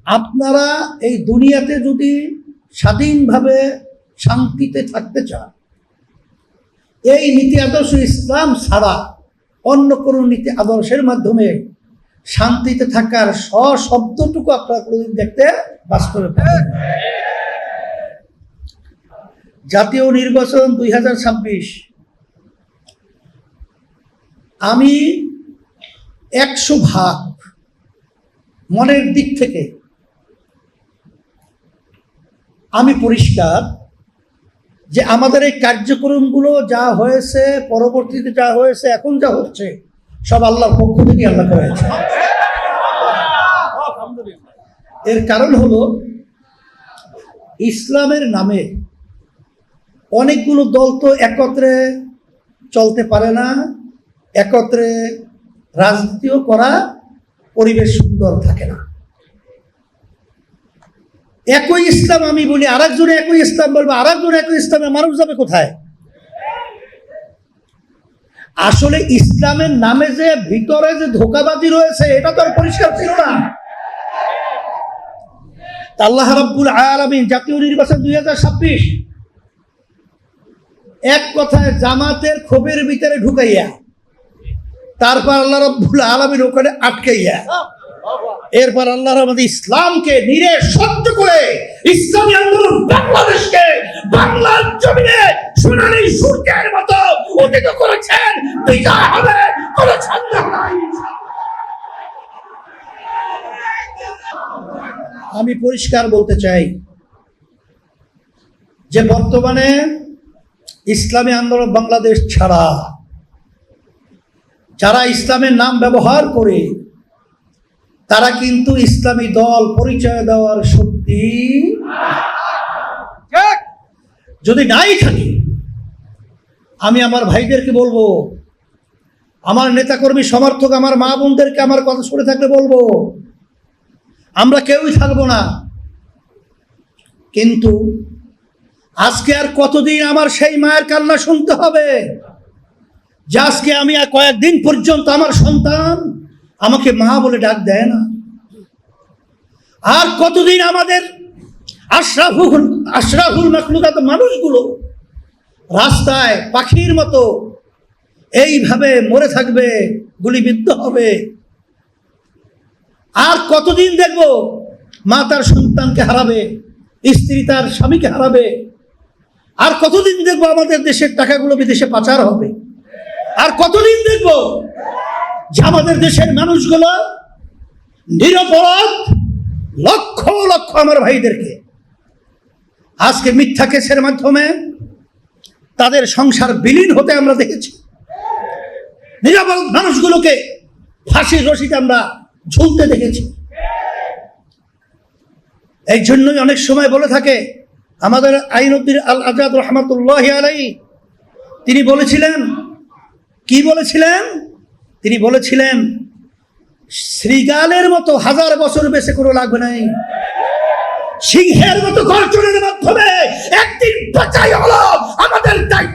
আপনারা এই দুনিয়াতে যদি স্বাধীনভাবে শান্তিতে থাকতে চান, এই নীতি আদর্শ ইসলাম ছাড়া অন্য কোনো নীতি আদর্শের মাধ্যমে শান্তিতে থাকার শব্দটুকু আপনারা কোনোদিন দেখতে বাস্তবে পাবেন না। জাতীয় নির্বাচন 2026, আমি 100% মনের দিক থেকে আমি পরিষ্কার যে আমাদের এই কার্যক্রমগুলো যা হয়েছে, পরবর্তীতে যা হয়েছে, এখন যা হচ্ছে, সব আল্লাহর পক্ষ থেকে আল্লাহ করেছে। এর কারণ হলো ইসলামের নামে অনেকগুলো দল তো একত্রে চলতে পারে না, একত্রে রাজনীতিও করা পরিবেশ সুন্দর থাকে না। একই ইসলাম আমি বলি, আরেকজনে একই ইসলাম বলবো, আরেকজন একই ইসলামে মানুষ যাবে কোথায়? আসলে ইসলামের নামে যে ভিতরে যে ধোঁকাবাজি রয়েছে এটা তো আর পরিষ্কার ছিল না। আল্লাহ রাব্বুল আলামিন জাতীয় নির্বাচন 2026 এক কথায় জামাতের ক্ষোভের ভিতরে ঢুকাইয়া, তারপর আল্লাহ রাব্বুল আলামিন ওখানে আটকাইয়া, এরপর আল্লাহ আমাদের ইসলামকে নিরে সহ্য করে ইসলামী আন্দোলন বাংলাদেশকে বাংলার জমিনে সোনালী সূর্যের মতো উদিত করেছেন। বিজয় হবে, কোনো সন্দেহ নাই। আমি পরিষ্কার বলতে চাই যে বর্তমানে ইসলামী আন্দোলন বাংলাদেশ ছাড়া যারা ইসলামের নাম ব্যবহার করে তারা কিন্তু ইসলামী দল পরিচয় দেওয়ার শক্তি যদি নাই থাকে, আমি আমার ভাইদেরকে বলবো, আমার নেতাকর্মী সমর্থক, আমার মা বোনদেরকে আমার কথা শুনে থাকলে বলবো, আমরা কেউই থাকবো না। কিন্তু আজকে আর কতদিন আমার সেই মায়ের কান্না শুনতে হবে যে আজকে আমি আর কয়েকদিন পর্যন্ত আমার সন্তান আমাকে মা বলে ডাক দেয় না? আর কতদিন আমাদের আশরাফুল মাখলুকাত মানুষগুলো রাস্তায় পাখির মতো এইভাবে মরে থাকবে, গুলিবিদ্ধ হবে? আর কতদিন দেখবো মা তার সন্তানকে হারাবে, স্ত্রী তার স্বামীকে হারাবে? আর কতদিন দেখবো আমাদের দেশের টাকাগুলো বিদেশে পাচার হবে? আর কতদিন দেখবো যে আমাদের দেশের মানুষগুলো নিরপরাধ লক্ষ লক্ষ আমার ভাইদেরকে আজকে মিথ্যা কেসের মাধ্যমে তাদের সংসার বিলীন হতে আমরা দেখেছি। নিরপরাধ মানুষগুলোকে ফাঁসির রশিতে আমরা ঝুলতে দেখেছি। এই জন্যই অনেক সময় বলে থাকে আমাদের আইনুদ্দিন আল আজাদ রহমাতুল্লাহি আলাইহি, তিনি বলেছিলেন, কি বলেছিলেন? তিনি বলেছিলেন শ্রীগালের মতো 1000 বছর বেঁচে কোনো লাগবে নাই, সিংহের মতো গর্জনের মাধ্যমে একদিন বাঁচাই হলো আমাদের দায়িত্ব।